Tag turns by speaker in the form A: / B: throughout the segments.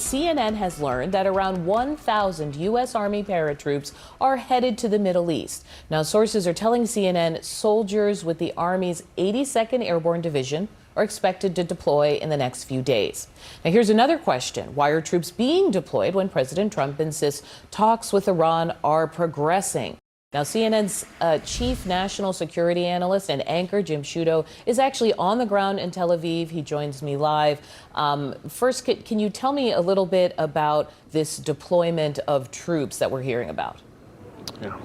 A: CNN has learned that around 1,000 U.S. Army paratroops are headed to the Middle East. Now, sources are telling CNN soldiers with the Army's 82nd Airborne Division are expected to deploy in the next few days. Now, here's another question. Why are troops being deployed when President Trump insists talks with Iran are progressing? Now, CNN's chief national security analyst and anchor, Jim Sciutto, is actually on the ground in Tel Aviv. He joins me live. First, can you tell me a little bit about this deployment of troops that we're hearing about?
B: Yeah.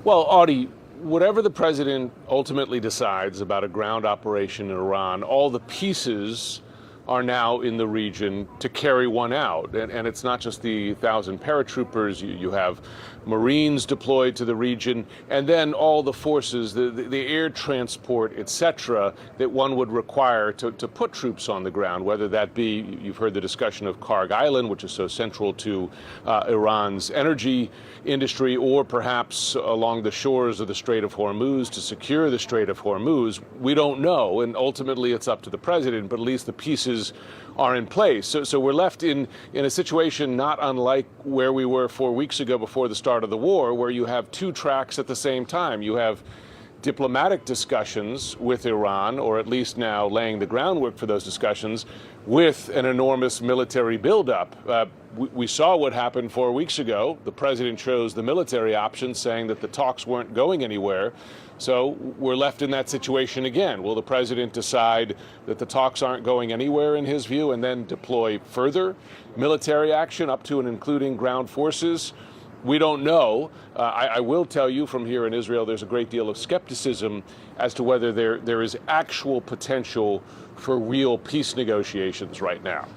B: Well, Audie, whatever the president ultimately decides about a ground operation in Iran, all the pieces are now in the region to carry one out. And it's not just the 1,000 paratroopers. You have Marines deployed to the region, and then all the forces, the air transport, et cetera, that one would require to put troops on the ground, whether that be, you've heard the discussion of Karg Island, which is so central to Iran's energy industry, or perhaps along the shores of the Strait of Hormuz to secure the Strait of Hormuz. We don't know, and ultimately it's up to the president, but at least the pieces are in place. So we're left in a situation not unlike where we were 4 weeks ago before the start of the war, where you have two tracks at the same time. You have diplomatic discussions with Iran, or at least now laying the groundwork for those discussions, with an enormous military buildup. We saw what happened 4 weeks ago. The president chose the military option, saying that the talks weren't going anywhere. So we're left in that situation again. Will the president decide that the talks aren't going anywhere in his view and then deploy further military action up to and including ground forces? We don't know. I will tell you from here in Israel, there's a great deal of skepticism as to whether there is actual potential for real peace negotiations right now.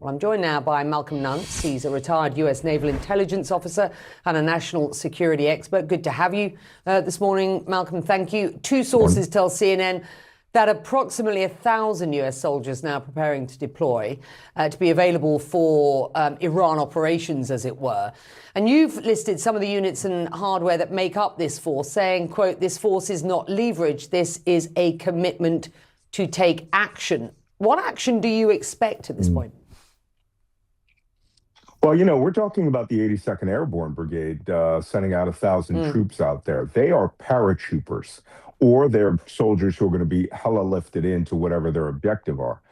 C: Well, I'm joined now by Malcolm Nunts. He's a retired U.S. Naval Intelligence officer and a national security expert. Good to have you this morning, Malcolm. Thank you. Two sources tell CNN that approximately 1,000 U.S. soldiers now preparing to deploy to be available for Iran operations, as it were. And you've listed some of the units and hardware that make up this force, saying, quote, "This force is not leverage. This is a commitment to take action." What action do you expect at this point?
D: Well, you know, we're talking about the 82nd Airborne Brigade sending out 1,000 troops out there. They are paratroopers, or they're soldiers who are going to be hella lifted into whatever their objective are.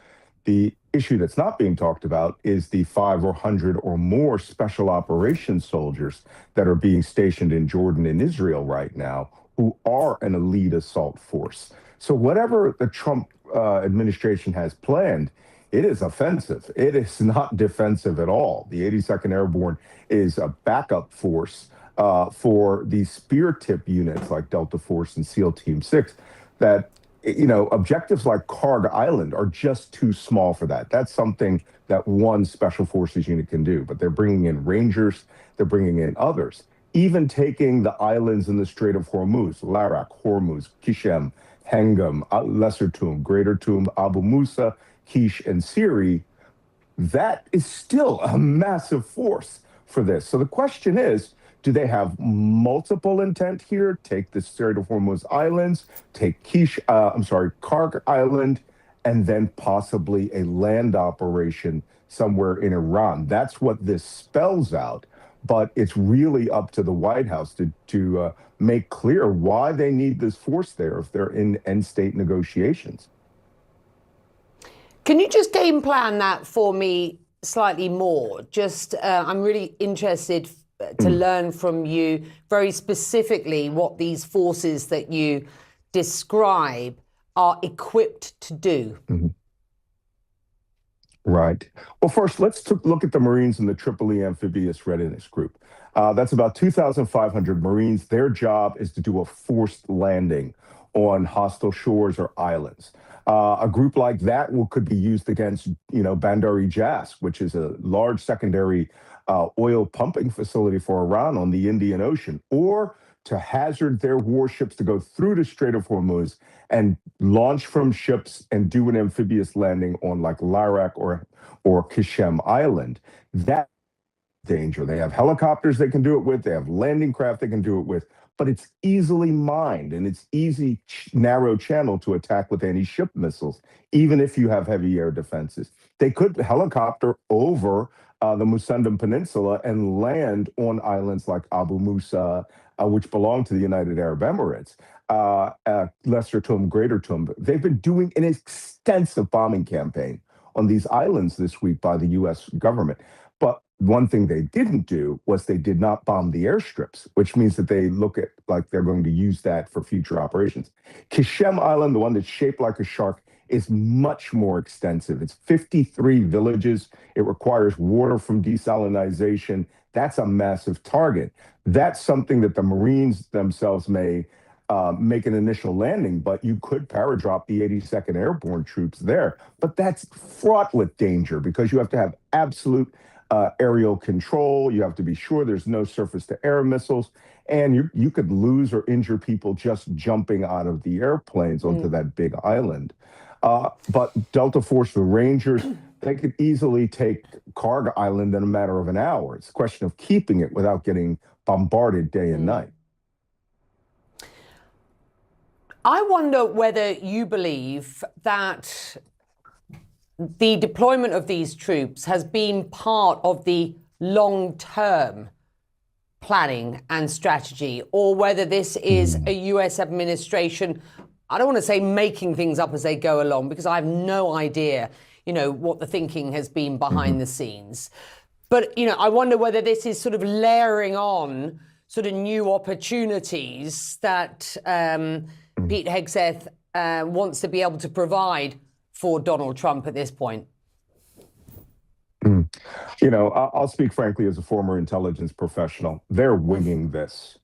D: The issue that's not being talked about is the 500 or 100 or more special operations soldiers that are being stationed in Jordan and Israel right now, who are an elite assault force. So whatever the Trump administration has planned, it is offensive. It is not defensive at all. The 82nd Airborne is a backup force for the spear tip units like Delta Force and SEAL Team 6 that, you know, objectives like Karg Island are just too small for that. That's something that one special forces unit can do, but they're bringing in Rangers, they're bringing in others. Even taking the islands in the Strait of Hormuz, Larak, Hormuz, Kishem, Hengam, Lesser Tomb, Greater Tomb, Abu Musa, Kish, and Siri, that is still a massive force for this. So the question is, do they have multiple intent here? Take the Strait of Hormuz Islands, take Karg Island, and then possibly a land operation somewhere in Iran. That's what this spells out. But it's really up to the White House to make clear why they need this force there if they're in end state negotiations.
C: Can you just game plan that for me slightly more? Just, I'm really interested to learn from you very specifically what these forces that you describe are equipped to do.
D: Right. Well, first, let's look at the Marines in the Tripoli Amphibious Readiness Group. That's about 2,500 Marines. Their job is to do a forced landing on hostile shores or islands. A group like that could be used against, Bandar Ijas, which is a large secondary oil pumping facility for Iran on the Indian Ocean, or to hazard their warships to go through the Strait of Hormuz and launch from ships and do an amphibious landing on like Larak or Kishem Island. That danger. They have helicopters they can do it with. They have landing craft they can do it with. but it's easily mined and it's easy narrow channel to attack with anti-ship missiles, even if you have heavy air defenses. They could helicopter over the Musandam Peninsula and land on islands like Abu Musa, which belong to the United Arab Emirates, Lesser Tum, Greater Tum. They've been doing an extensive bombing campaign on these islands this week by the U.S. government. But one thing they didn't do was they did not bomb the airstrips, which means that they look at like they're going to use that for future operations. Kishem Island, the one that's shaped like a shark, is much more extensive. It's 53 villages. It requires water from desalinization. That's a massive target. That's something that the Marines themselves may make an initial landing, but you could paradrop the 82nd Airborne troops there. But that's fraught with danger because you have to have absolute aerial control. You have to be sure there's no surface-to-air missiles, and you could lose or injure people just jumping out of the airplanes onto that big island. But Delta Force, the Rangers, they could easily take Karga Island in a matter of an hour. It's a question of keeping it without getting bombarded day and night.
C: I wonder whether you believe that the deployment of these troops has been part of the long-term planning and strategy, or whether this is a US administration, I don't want to say making things up as they go along, because I have no idea, what the thinking has been behind the scenes. But, I wonder whether this is sort of layering on sort of new opportunities that Pete Hegseth wants to be able to provide for Donald Trump at this point.
D: I'll speak frankly as a former intelligence professional. They're winging this.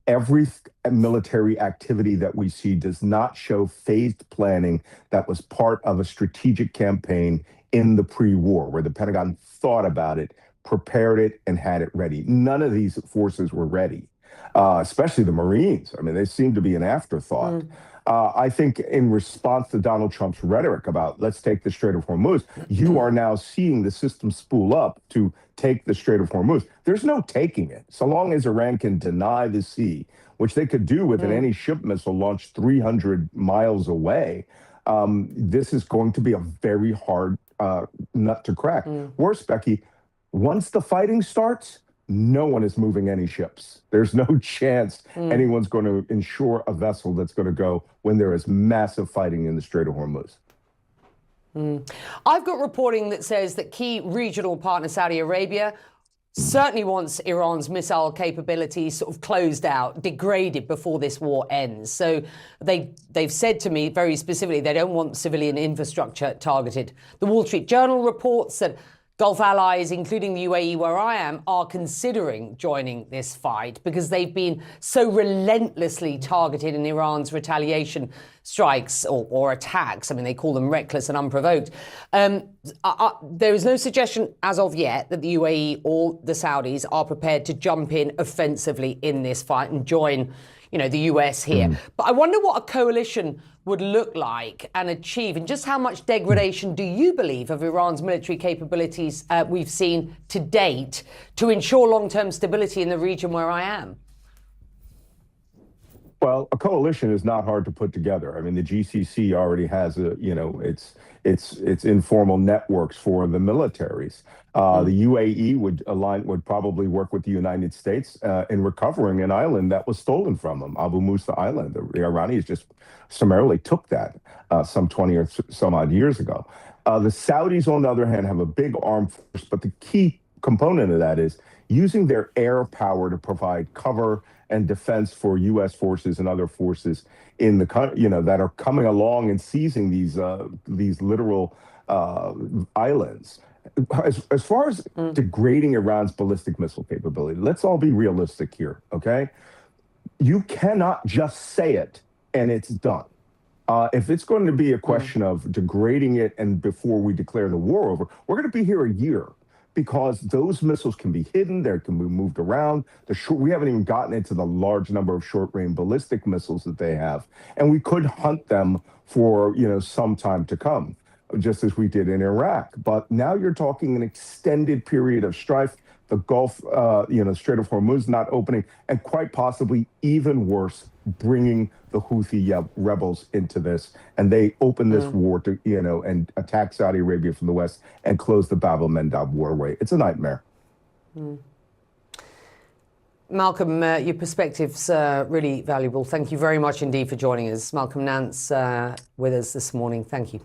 D: Every military activity that we see does not show phased planning that was part of a strategic campaign in the pre-war, where the Pentagon thought about it, prepared it, and had it ready. None of these forces were ready, especially the Marines. I mean, they seem to be an afterthought. I think in response to Donald Trump's rhetoric about let's take the Strait of Hormuz, you are now seeing the system spool up to take the Strait of Hormuz. There's no taking it. So long as Iran can deny the sea, which they could do with an anti-ship missile launched 300 miles away, this is going to be a very hard nut to crack. Worse, Becky, once the fighting starts, no one is moving any ships. There's no chance anyone's going to insure a vessel that's going to go when there is massive fighting in the Strait of Hormuz.
C: I've got reporting that says that key regional partner Saudi Arabia certainly wants Iran's missile capabilities sort of closed out, degraded before this war ends. So they've said to me very specifically they don't want civilian infrastructure targeted. The Wall Street Journal reports that Gulf allies, including the UAE, where I am, are considering joining this fight because they've been so relentlessly targeted in Iran's retaliation strikes or attacks. I mean, they call them reckless and unprovoked. There is no suggestion as of yet that the UAE or the Saudis are prepared to jump in offensively in this fight and join, the US here. But I wonder what a coalition would look like and achieve, and just how much degradation do you believe of Iran's military capabilities we've seen to date to ensure long-term stability in the region where I am?
D: Well, a coalition is not hard to put together. I mean, the GCC already has its informal networks for the militaries. The UAE would probably work with the United States in recovering an island that was stolen from them, Abu Musa Island. The Iranians just summarily took that some 20 or some odd years ago. The Saudis, on the other hand, have a big armed force, but the key component of that is using their air power to provide cover and defense for U.S. forces and other forces in the that are coming along and seizing these literal islands. As far as degrading Iran's ballistic missile capability, let's all be realistic here, okay? You cannot just say it and it's done. If it's going to be a question of degrading it and before we declare the war over, we're going to be here a year, because those missiles can be hidden, they can be moved around. We haven't even gotten into the large number of short-range ballistic missiles that they have, and we could hunt them for some time to come, just as we did in Iraq. But now you're talking an extended period of strife. the Gulf, Strait of Hormuz not opening, and quite possibly even worse, bringing the Houthi rebels into this. And they open this war to, and attack Saudi Arabia from the west and close the Bab el-Mandab waterway. It's a nightmare.
C: Malcolm, your perspective's really valuable. Thank you very much indeed for joining us. Malcolm Nance with us this morning. Thank you.